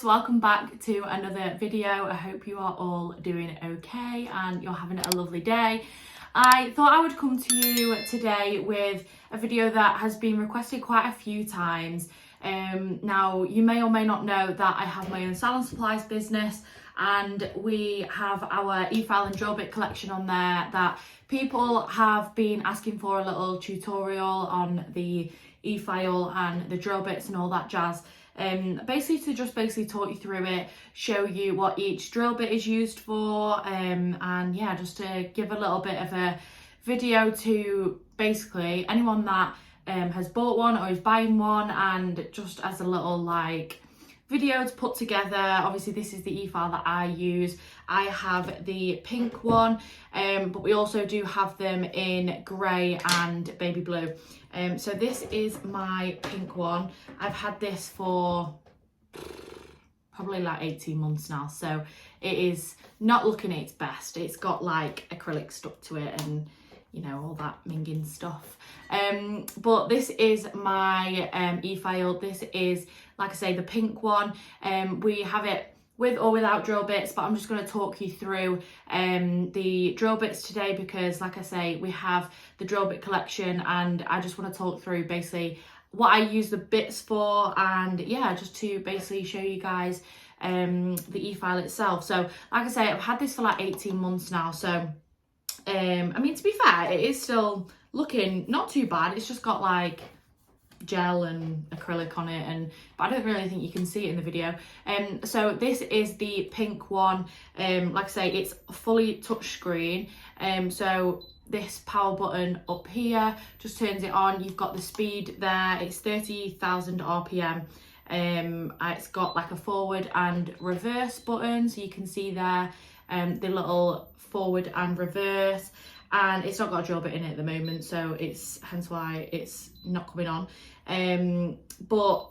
loves, welcome back to another video. I hope you are all doing okay and you're having a lovely day. I thought I would come to you today with a video that has been requested quite a few times. Now you may or may not know that I have my own salon supplies business, and we have our e-file and drill bit collection on there that people have been asking for a little tutorial on the e-file and the drill bits and all that jazz. Basically to just talk you through it, show you what each drill bit is used for, and yeah, just to give a little bit of a video to basically anyone that has bought one or is buying one, and just as a little like video to put together. Obviously this is the e-file that I use. I have the pink one, but we also do have them in grey and baby blue. So this is my pink one. I've had this for probably like 18 months now, so it is not looking at its best. It's got like acrylic stuck to it and you know, all that minging stuff. But this is my e-file. This is, like I say, the pink one. We have it with or without drill bits, but I'm just going to talk you through the drill bits today because, like I say, we have the drill bit collection, and I just want to talk through basically what I use the bits for, and yeah, just to basically show you guys the e-file itself. So like I say, I've had this for like 18 months now, so I mean, to be fair, it is still looking not too bad. It's just got like gel and acrylic on it, but I don't really think you can see it in the video. So this is the pink one. Like I say, it's fully touchscreen. So this power button up here just turns it on. You've got the speed there. It's 30,000 RPM. It's got like a forward and reverse button, so you can see there the little forward and reverse, and it's not got a drill bit in it at the moment, so it's hence why it's not coming on. But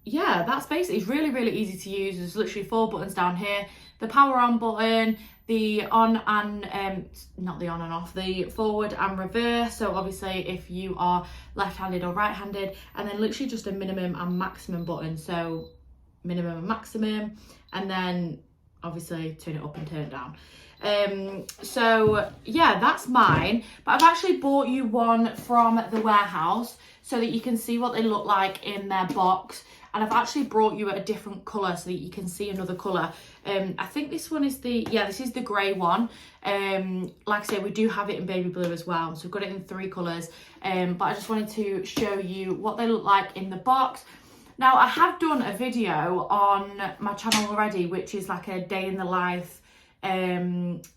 yeah, that's basically, it's really easy to use. There's literally 4 buttons down here: the power on button, the on and not the on and off, the forward and reverse, so obviously if you are left-handed or right-handed, and then literally just a minimum and maximum button, so minimum and maximum, and then obviously turn it up and turn it down. So yeah, that's mine, but I've actually bought you one from the warehouse so that you can see what they look like in their box, and I've actually brought you a different colour so that you can see another colour. I think this one is this is the grey one. Like I say, we do have it in baby blue as well, so we've got it in 3 colours, but I just wanted to show you what they look like in the box. Now, I have done a video on my channel already, which is like a day in the life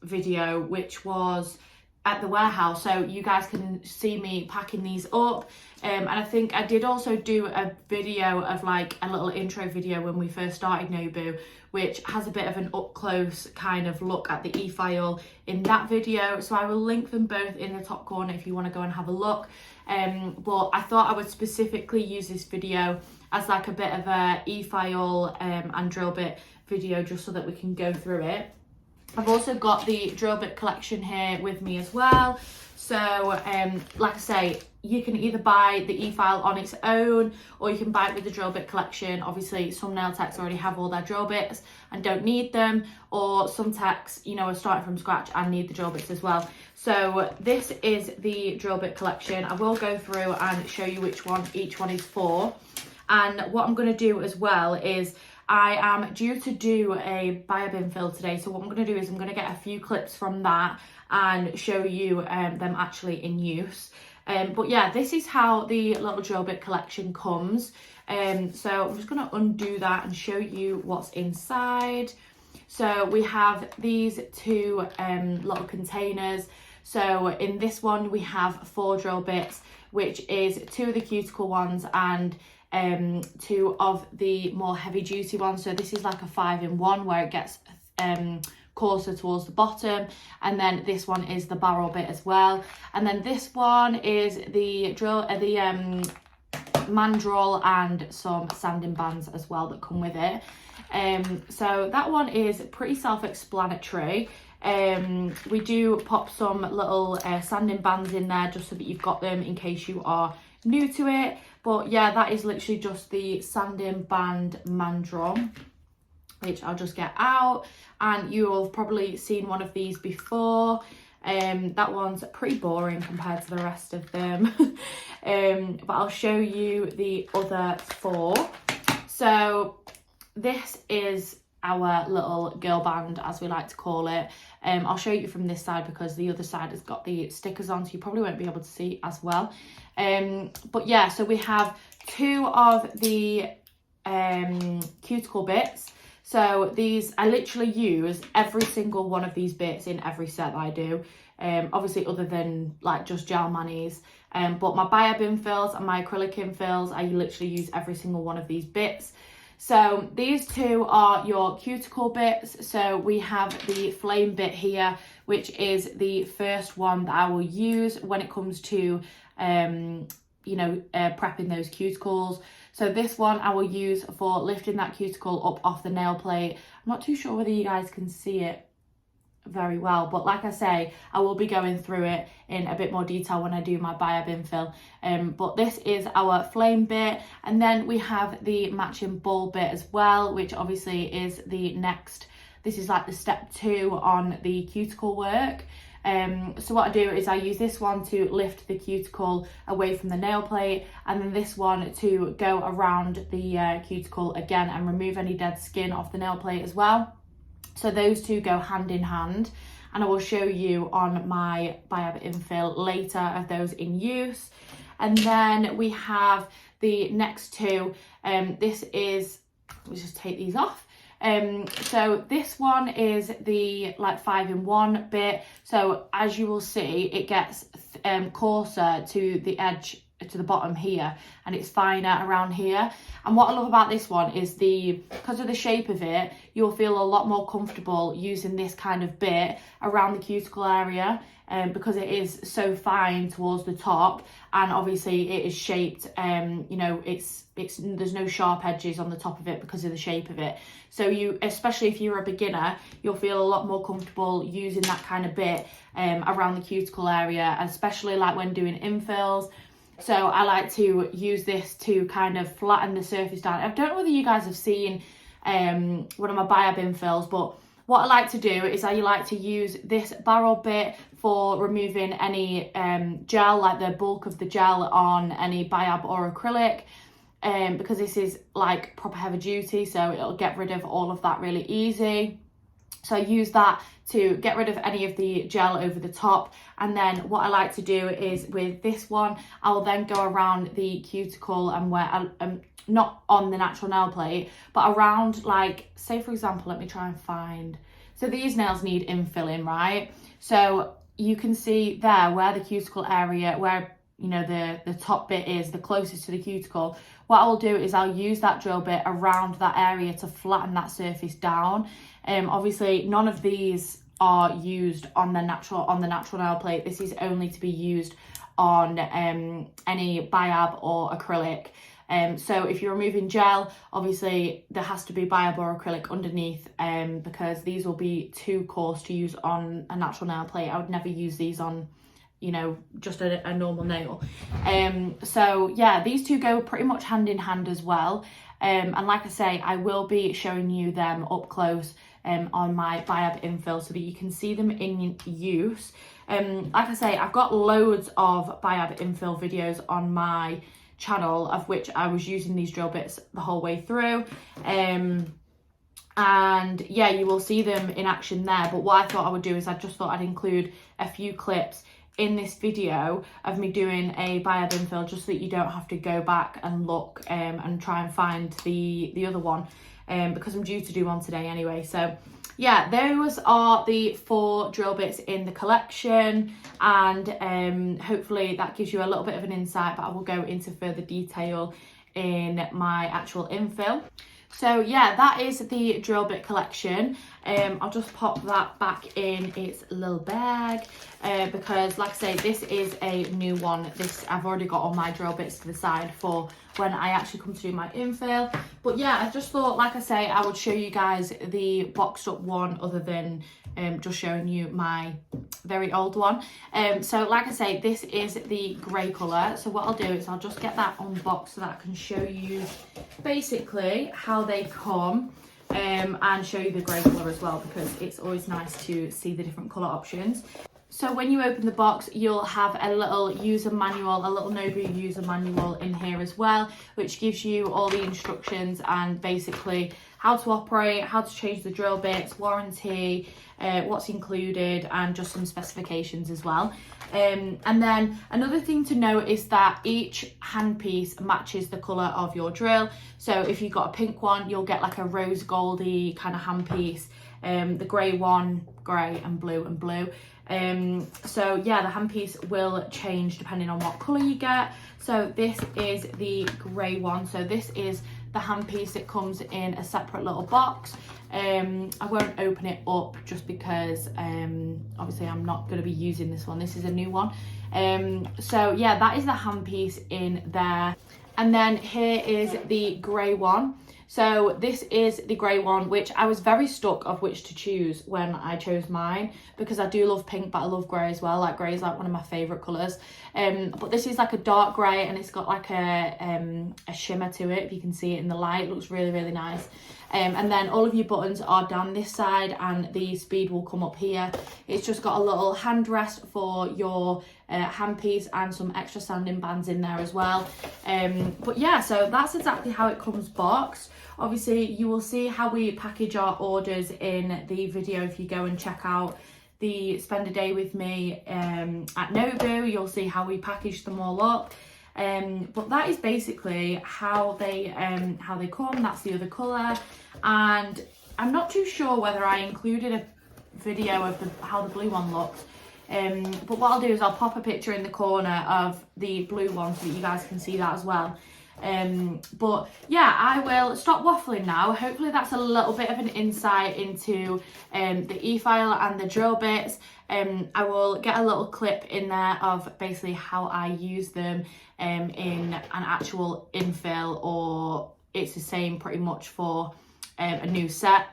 video, which was at the warehouse, so you guys can see me packing these up. And I think I did also do a video of like a little intro video when we first started Nobu, which has a bit of an up close kind of look at the e-file in that video, so I will link them both in the top corner if you want to go and have a look. But I thought I would specifically use this video as like a bit of a e-file and drill bit video, just so that we can go through it. I've also got the drill bit collection here with me as well. So like I say, you can either buy the e-file on its own, or you can buy it with the drill bit collection. Obviously some nail techs already have all their drill bits and don't need them, or some techs, you know, are starting from scratch and need the drill bits as well. So this is the drill bit collection. I will go through and show you which one each one is for. And what I'm going to do as well is I am due to do a Infill today, so what I'm going to do is I'm going to get a few clips from that and show you them actually in use. But yeah, this is how the little drill bit collection comes. So I'm just going to undo that and show you what's inside. So we have these 2 little containers. So in this one we have 4 drill bits, which is 2 of the cuticle ones and 2 of the more heavy duty ones. So this is like a 5-in-1 where it gets coarser towards the bottom, and then this one is the barrel bit as well, and then this one is the drill mandrel and some sanding bands as well that come with it. So that one is pretty self-explanatory. We do pop some little sanding bands in there just so that you've got them in case you are new to it. But yeah, that is literally just the sanding band mandrel. which I'll just get out, and you'll have probably seen one of these before. That one's pretty boring compared to the rest of them. But I'll show you the other 4. So this is our little girl band, as we like to call it. I'll show you from this side because the other side has got the stickers on, so you probably won't be able to see as well. But yeah, so we have 2 of the cuticle bits. So these, I literally use every single one of these bits in every set that I do. Obviously other than like just gel manis. But my biab infills and my acrylic infills, I literally use every single one of these bits. So these 2 are your cuticle bits. So we have the flame bit here, which is the first one that I will use when it comes to, prepping those cuticles. So this one I will use for lifting that cuticle up off the nail plate. I'm not too sure whether you guys can see it very well, but like I say, I will be going through it in a bit more detail when I do my biab infill. But this is our flame bit, and then we have the matching ball bit as well, which obviously is the next, this is like the step 2 on the cuticle work. So what I do is I use this one to lift the cuticle away from the nail plate, and then this one to go around the cuticle again and remove any dead skin off the nail plate as well. So those 2 go hand in hand, and I will show you on my biab infill later of those in use. And then we have the next 2. This is, let's just take these off. So this one is the like 5-in-1 bit. So as you will see, it gets coarser to the edge, to the bottom here, and it's finer around here. And what I love about this one is because of the shape of it, you'll feel a lot more comfortable using this kind of bit around the cuticle area, because it is so fine towards the top, and obviously it is shaped, there's no sharp edges on the top of it because of the shape of it. So you, especially if you're a beginner, you'll feel a lot more comfortable using that kind of bit around the cuticle area, especially like when doing infills. So I like to use this to kind of flatten the surface down. I don't know whether you guys have seen one of my biab infills, but what I like to do is I like to use this barrel bit for removing any gel, like the bulk of the gel on any biab or acrylic, because this is like proper heavy duty, so it'll get rid of all of that really easy. So I use that to get rid of any of the gel over the top. And then what I like to do is with this one, I will then go around the cuticle and where I'm not on the natural nail plate, but around, like, say for example, let me try and find, so these nails need infilling, right? So you can see there where the cuticle area, where the top bit is the closest to the cuticle. What I'll do is I'll use that drill bit around that area to flatten that surface down. Obviously none of these are used on the natural nail plate. This is only to be used on any biab or acrylic. So if you're removing gel, obviously there has to be biab or acrylic underneath, because these will be too coarse to use on a natural nail plate. I would never use these on just a normal nail. So yeah, these 2 go pretty much hand in hand as well. And like I say, I will be showing you them up close on my biab infill so that you can see them in use. Like I say, I've got loads of biab infill videos on my channel, of which I was using these drill bits the whole way through. And yeah, you will see them in action there. But what I thought I would do is I just thought I'd include a few clips in this video of me doing a biab infill, just so that you don't have to go back and look and try and find the other one, because I'm due to do one today anyway. So yeah, those are the 4 drill bits in the collection, and hopefully that gives you a little bit of an insight, but I will go into further detail in my actual infill. So yeah, that is the drill bit collection. I'll just pop that back in its little bag, because like I say, this is a new one. I've already got all my drill bits to the side for when I actually come to do my infill. But yeah, I just thought, like I say, I would show you guys the boxed up one, other than just showing you my very old one. So like I say, this is the grey colour. So what I'll do is I'll just get that unboxed so that I can show you basically how they come. and show you the grey colour as well, because it's always nice to see the different colour options. So when you open the box, you'll have a little user manual, a little Nobu user manual in here as well, which gives you all the instructions and basically how to operate, how to change the drill bits, warranty, what's included, and just some specifications as well. And then another thing to note is that each handpiece matches the colour of your drill. So if you've got a pink one, you'll get like a rose goldy kind of handpiece. The grey one, grey and blue and blue. So yeah, the handpiece will change depending on what colour you get. So this is the grey one. So this is the handpiece that comes in a separate little box. I won't open it up just because obviously I'm not going to be using this one. This is a new one. So yeah, that is the handpiece in there. And then here is the grey one. So this is the grey one, which I was very stuck of which to choose when I chose mine, because I do love pink, but I love grey as well. Like grey is like one of my favourite colours. But this is like a dark grey, and it's got like a shimmer to it. If you can see it in the light, it looks really, really nice. And then all of your buttons are down this side, and the speed will come up here. It's just got a little hand rest for your handpiece and some extra sanding bands in there as well. But yeah, so that's exactly how it comes boxed. Obviously, you will see how we package our orders in the video if you go and check out the Spend a Day with me at Nobu. You'll see how we package them all up. But that is basically how they come. That's the other colour, and I'm not too sure whether I included a video of how the blue one looks. But what I'll do is I'll pop a picture in the corner of the blue one so that you guys can see that as well. But yeah, I will stop waffling now. Hopefully that's a little bit of an insight into the e-file and the drill bits. I will get a little clip in there of basically how I use them in an actual infill, or it's the same pretty much for a new set.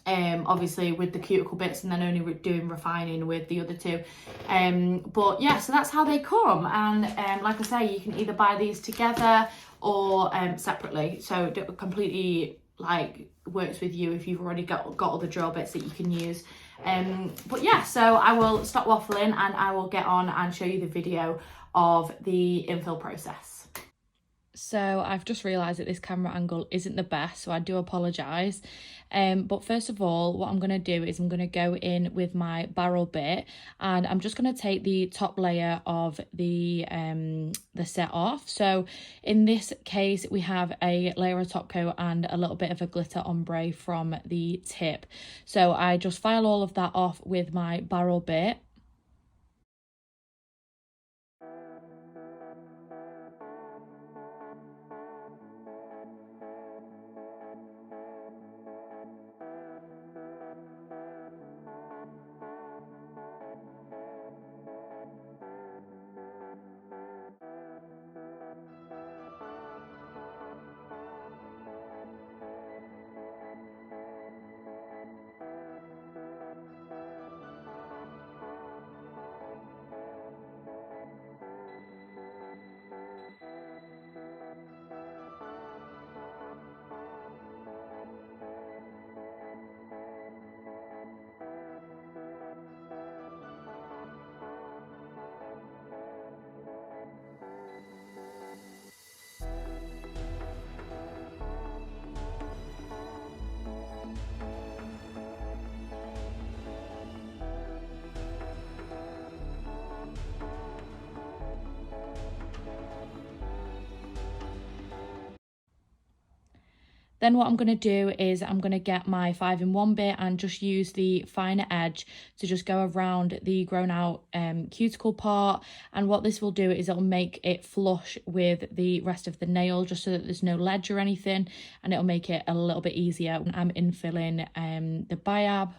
Obviously with the cuticle bits, and then only doing refining with the other two. But yeah, so that's how they come. And like I say, you can either buy these together or separately. So it completely like works with you if you've already got all the drill bits that you can use. But yeah, so I will stop waffling and I will get on and show you the video of the infill process. So I've just realised that this camera angle isn't the best, so I do apologise. But first of all, what I'm going to do is I'm going to go in with my barrel bit, and I'm just going to take the top layer of the set off. So in this case, we have a layer of top coat and a little bit of a glitter ombre from the tip. So I just file all of that off with my barrel bit. Then what I'm going to do is I'm going to get my 5-in-1 bit and just use the finer edge to just go around the grown out cuticle part. And what this will do is it'll make it flush with the rest of the nail, just so that there's no ledge or anything, and it'll make it a little bit easier when I'm infilling the biab.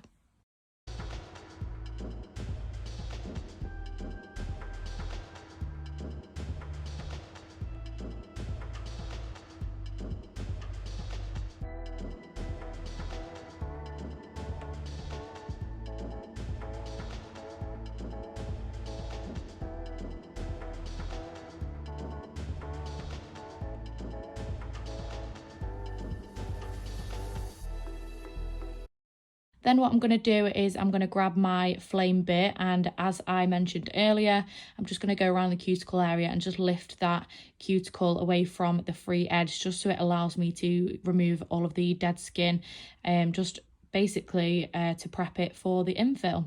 Then what I'm going to do is I'm going to grab my flame bit, and as I mentioned earlier, I'm just going to go around the cuticle area and just lift that cuticle away from the free edge, just so it allows me to remove all of the dead skin, just basically to prep it for the infill.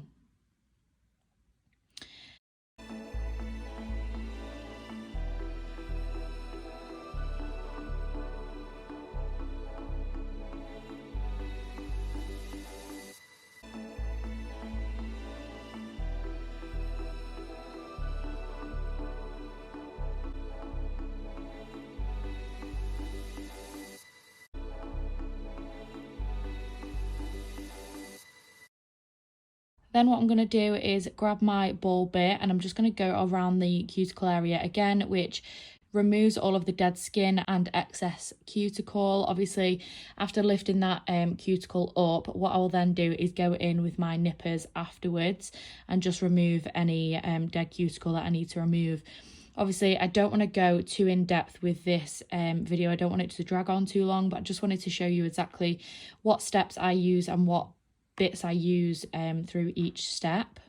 Then what I'm going to do is grab my ball bit, and I'm just going to go around the cuticle area again, which removes all of the dead skin and excess cuticle. Obviously, after lifting that cuticle up, what I'll then do is go in with my nippers afterwards and just remove any dead cuticle that I need to remove. Obviously, I don't want to go too in depth with this video. I don't want it to drag on too long, but I just wanted to show you exactly what steps I use and what bits I use through each step.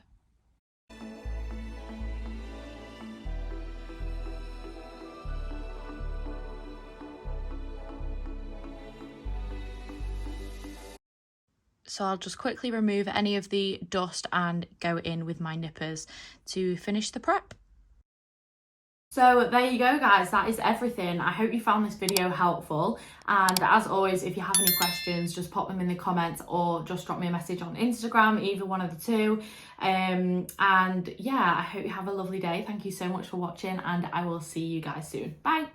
So I'll just quickly remove any of the dust and go in with my nippers to finish the prep. So there you go, guys, that is everything. I hope you found this video helpful, and as always, if you have any questions, just pop them in the comments or just drop me a message on Instagram, either one of the two. And yeah, I hope you have a lovely day. Thank you so much for watching, and I will see you guys soon. Bye.